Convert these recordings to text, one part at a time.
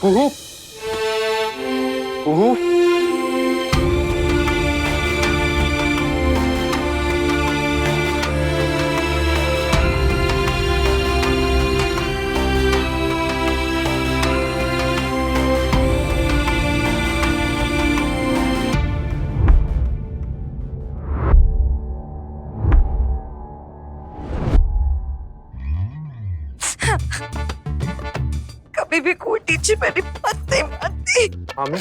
कुहू, कुहू, कभी भी कोई टीचर मेरी बात नहीं मानती। मामी,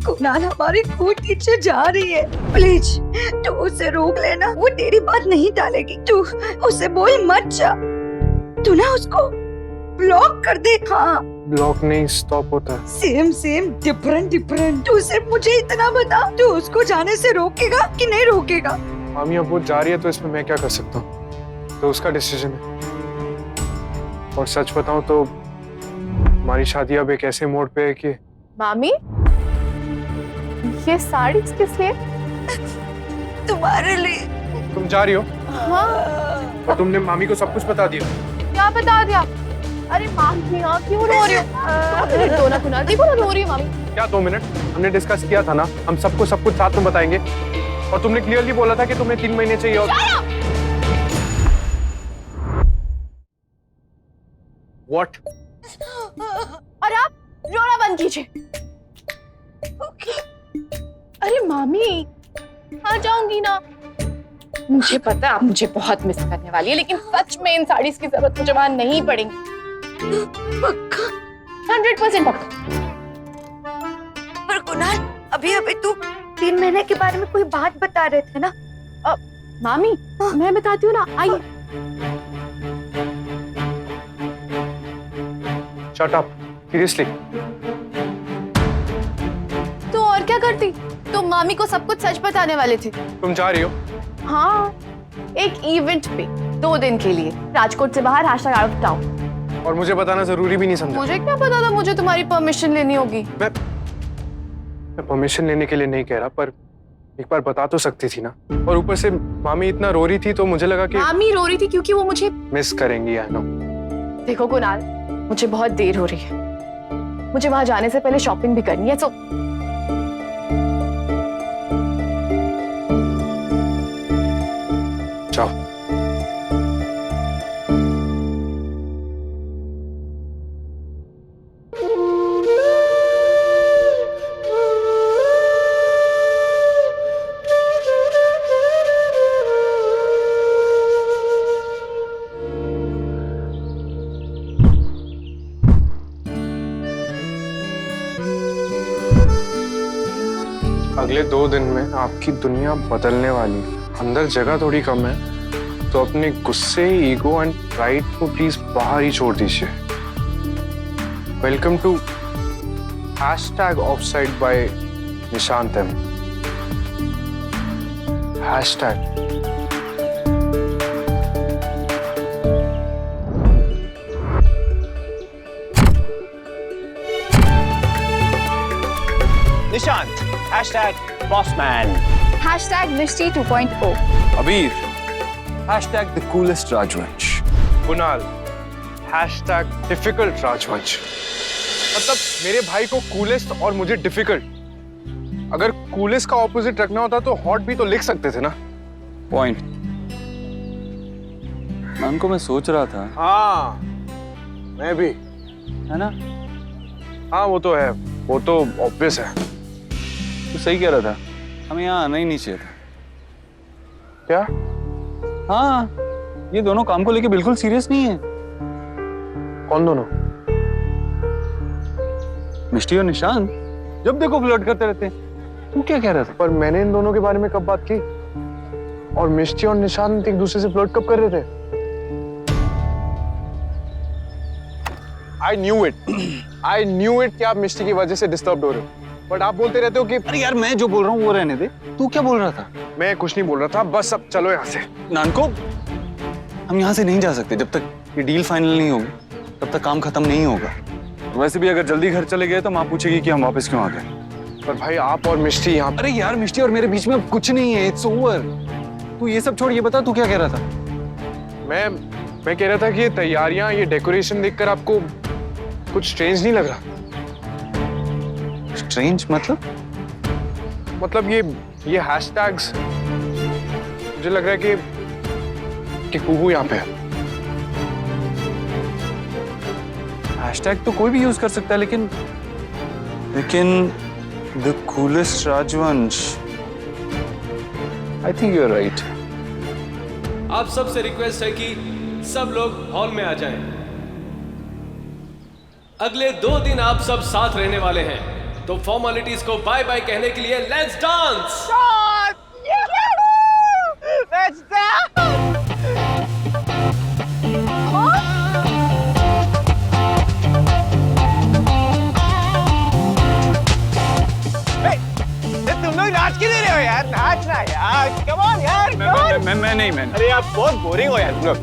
कुणाल, हमारी कोई टीचर जा रही है, प्लीज तू उसे रोक लेना। वो तेरी बात नहीं टालेगी। तू उसे बोल मत जा। तू ना उसको ब्लॉक कर दे। हाँ, ब्लॉक नहीं, स्टॉप होता है। Same same, different different. तू सिर्फ मुझे इतना बता, तू उसको जाने से रोकेगा कि नहीं रोकेगा? मामी, अब वो जा रही है तो इसमें मैं क्या कर सकता हूँ? तो उसका डिसीजन है। और सच बताऊं तो हमारी शादी अब एक ऐसे मोड़ पे है कि मामी, ये साड़ी किस लिए? तुम्हारे लिए। तुम जा रही हो हाँ, और तुमने मामी को सब कुछ बता दिया। क्या बता दिया? अरे मामी, हाँ क्यों रो रही हो? दो ना कुणाल, देखो ना रो रही है मामी। क्या 2 मिनट? हमने डिस्कस किया था ना, हम सबको सब कुछ साथ में बताएंगे। और तुमने क्लियरली बोला था कि तुम्हें 3 महीने चाहिए। और व्हाट? और आप रोना बंद कीजिए। अरे मामी, आ जाऊंगी ना। मुझे पता है आप मुझे बहुत मिस करने वाली है, लेकिन सच में इन साड़ीज की जरूरत मुझे वहां नहीं पड़ेगी। पक्का? 100% पक्का। पर कुणाल, अभी अभी तू 3 महीने के बारे में कोई बात बता रहे थे ना? मामी, मैं बताती हूँ ना, आइए। Shut up, seriously. तो और क्या करती? तो मामी को सब कुछ सच बताने वाले थे। तुम जा रही हो? हाँ, एक इवेंट पे 2 दिन के लिए राजकोट से बाहर, आउट ऑफ टाउन। और मुझे बताना जरूरी भी नहीं समझा? मुझे क्या पता था मुझे तुम्हारी परमिशन लेनी होगी। मैं परमिशन लेने के लिए नहीं कह रहा, पर एक बार बता तो सकती थी ना। और ऊपर से मामी इतना रो रही थी तो मुझे लगा कि मामी रो रही थी क्योंकि वो मुझे मिस करेंगी। I know. देखो कुणाल, मुझे बहुत देर हो रही है। मुझे वहां जाने से पहले शॉपिंग भी करनी है। तो जाओ। अगले 2 दिन में आपकी दुनिया बदलने वाली है। अंदर जगह थोड़ी कम है, तो अपने गुस्से, ईगो एंड प्राइड को प्लीज बाहर ही छोड़ दीजिए। Welcome to #offside by Nishant M. #। Nishant, #bossman, #Nishti 2.0। अबीर, #the coolest राजवंश। कुणाल, #difficult राजवंश। मतलब मेरे भाई को कूलेस्ट और मुझे डिफिकल्ट। अगर कूलेस्ट का ऑपोजिट रखना होता तो हॉट भी तो लिख सकते थे ना। पॉइंट। मैम को मैं सोच रहा था, हाँ, मैं भी। है ना? हाँ, वो तो है, वो तो ऑब्वियस है। तू सही कह रहा था, हमें यहाँ आना ही नहीं चाहिए था। क्या? हाँ, ये दोनों काम को लेके बिल्कुल सीरियस नहीं है। कौन दोनों? मिष्टी और निशांत जब देखो फ्लर्ट करते रहते हैं। तू क्या कह रहा था? पर मैंने इन दोनों के बारे में कब बात की? और मिष्टी और निशांत एक दूसरे से फ्लर्ट कब कर रहे थे? I knew it कि आप मिष्टी की वजह से डिस्टर्ब हो रहे हो। बट आप बोलते रहते हो कि अरे यार, मैं जो बोल रहा हूँ वो रहने दे। तू क्या बोल रहा था? मैं कुछ नहीं बोल रहा था, बस अब चलो यहाँ से। नानको, हम यहाँ से नहीं जा सकते जब तक ये डील फाइनल नहीं होगी, तब तक काम खत्म नहीं होगा। वैसे भी अगर जल्दी घर चले गए तो माँ पूछेगी कि हम वापस क्यों आ गए। पर भाई, आप और मिष्टी यहाँ। अरे यार, मिष्टी और मेरे बीच में अब कुछ नहीं है, इट्स ओवर। तू ये सब छोड़, ये बता तू क्या कह रहा था? मैं कह रहा था कि ये तैयारियां, ये डेकोरेशन देखकर आपको कुछ स्ट्रेंज नहीं लग रहा? स्ट्रेंज मतलब? मतलब ये हैशटैग्स, मुझे लग रहा है कि कुहू यहाँ पे है। हैशटैग तो कोई भी यूज कर सकता है, लेकिन द कूलेस्ट राजवंश, I think you are right. आप सबसे रिक्वेस्ट है कि सब लोग हॉल में आ जाएं। अगले 2 दिन आप सब साथ रहने वाले हैं, तो फॉर्मेलिटीज को बाय बाय कहने के लिए लेट्स डांस। Let's तुम लोग नाच क्यों दे रहे हो यार? नाचना यार, कम ऑन यार, come on। मैं नहीं, मैं अरे आप बहुत बोरिंग हो यार तुम लोग।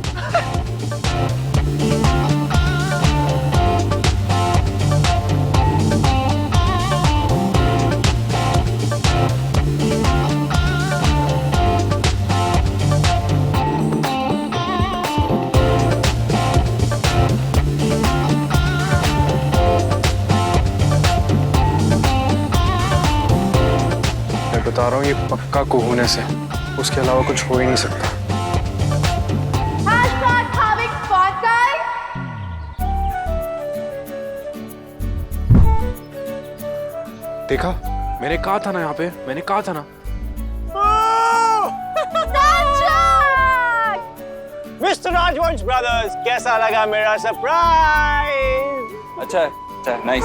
बता रहा हूँ, ये पक्का कुहूने से, उसके अलावा कुछ हो ही नहीं सकता। देखा, मैंने कहा था ना, यहाँ पे मैंने कहा था ना। मिस्टर राजवंश ब्रदर्स, कैसा लगा मेरा सरप्राइज? अच्छा है, नाइस।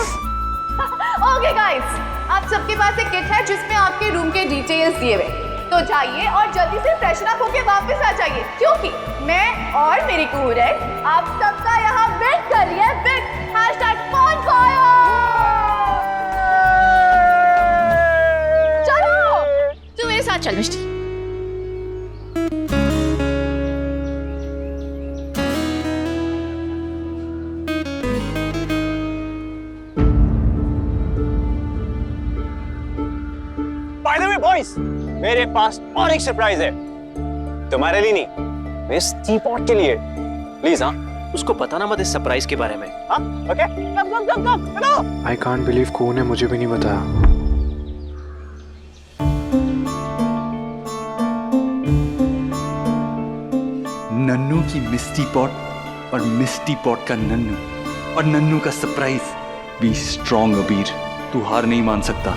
ओके गाइस, आप सबके पास एक किट है जिसमें आपके रूम के डिटेल्स दिए हुए, तो जाइए और जल्दी से फ्रेशन अप होके वापस आ जाइए, क्योंकि मैं और मेरी कुहू आप सबका यहाँ वेट कर रही है। Wait #bonfire। चलो तू मेरे साथ चल मिष्टी। By the way, boys, मेरे पास और एक सरप्राइज है, तुम्हारे लिए नहीं, मिस टीपॉट के लिए। प्लीज हाँ, उसको बताना मत इस सरप्राइज के बारे में। हाँ, okay? Come. I can't believe कुहू ने मुझे भी नहीं बताया। नन्नू की मिस्टी पॉट और मिस्टी पॉट का नन्नू, और नन्नू का सरप्राइज। बी स्ट्रॉन्ग अबीर, तू हार नहीं मान सकता।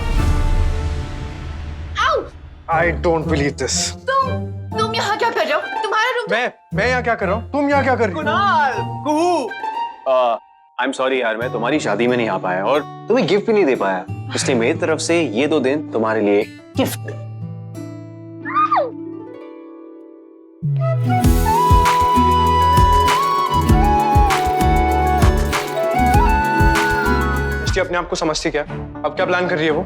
I don't believe this। तुम यहाँ क्या कर रहे हो? तुम्हारा रूम। मैं यहाँ क्या कर रहा हूँ? तुम यहाँ क्या कर रही हो? कुणाल, कुहू, आई एम सॉरी यार, मैं तुम्हारी शादी में नहीं आ पाया और तुम्हें गिफ्ट भी नहीं दे पाया, इसलिए मेरी तरफ से ये 2 दिन तुम्हारे लिए गिफ्ट। अपने आप को समझती क्या? अब क्या प्लान कर रही है वो?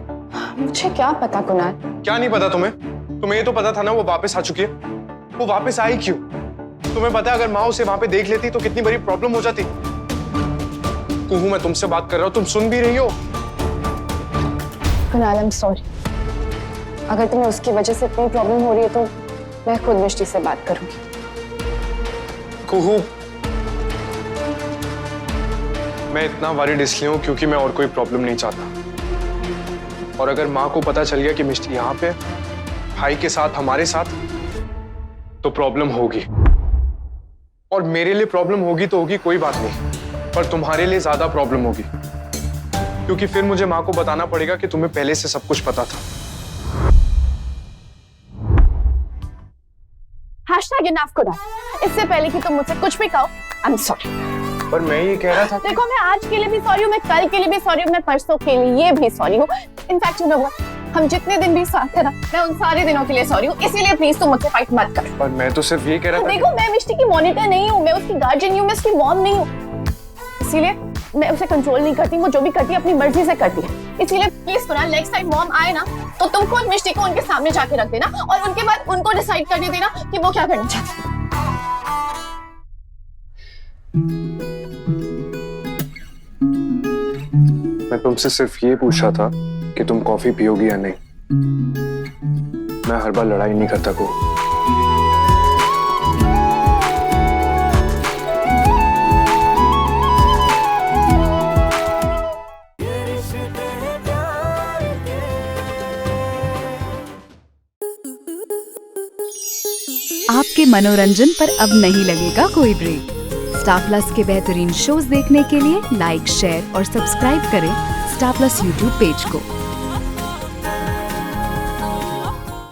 मुझे क्या पता कुणाल। क्या नहीं पता तुम्हें? तुम्हें ये तो पता था ना वो वापस आ चुकी है। वो वापस आई क्यों? तुम्हें पता है अगर माँ उसे वहां पे देख लेती तो कितनी बड़ी प्रॉब्लम हो जाती। कुहू, मैं तुमसे बात कर रहा हूँ, तुम सुन भी रही हो? Kunal, I am sorry. अगर तुम्हें उसकी वजह से इतनी प्रॉब्लम हो रही है तो मैं खुद मिष्टी से बात करूंगी। कुहू, मैं इतना वरीड इसलिए हूं क्योंकि मैं और कोई प्रॉब्लम नहीं चाहता। और अगर माँ को पता चल गया कि मिष्टी यहाँ पे भाई के साथ, हमारे साथ, तो प्रॉब्लम होगी। और मेरे लिए प्रॉब्लम होगी तो होगी, कोई बात नहीं, पर तुम्हारे लिए ज्यादा प्रॉब्लम होगी, क्योंकि फिर मुझे माँ को बताना पड़ेगा कि तुम्हें पहले से सब कुछ पता था। #enough कुणाल। इससे पहले कि तुम मुझसे कुछ भी कहो, आई एम सॉरी। पर मैं ये कह रहा था कि... देखो, मैं आज के लिए भी सॉरी हूँ, मैं कल के लिए भी सॉरी हूँ, मैं परसों के लिए भी सॉरी हूँ। इनफैक्ट हम जितने दिन भी साथ थे ना, मैं उन सारे दिनों के लिए सॉरी हूँ। इसीलिए प्लीज तुम मुझसे फाइट मत कर। पर मैं तो सिर्फ ये कह रहा था। देखो, मैं मिष्टी की मॉनिटर नहीं हूँ, मैं उसकी गार्जियन हूँ, मैं उसकी मॉम नहीं हूँ। इसीलिए मैं उसे कंट्रोल नहीं करती, वो जो भी करती है अपनी मर्जी से करती है। इसीलिए please Kunal, next time mom आए ना तो तुम खुद मिष्टी को उनके सामने जाके रख देना और उनके बाद उनको डिसाइड करने देना कि वो क्या करना चाहती है। मैं तुमसे सिर्फ ये पूछ रहा था कि तुम कॉफी पियोगी या नहीं। मैं हर बार लड़ाई नहीं करता को। आपके मनोरंजन पर अब नहीं लगेगा कोई ब्रेक। स्टार प्लस के बेहतरीन शोज देखने के लिए लाइक, शेयर और सब्सक्राइब करें स्टार प्लस यूट्यूब पेज को।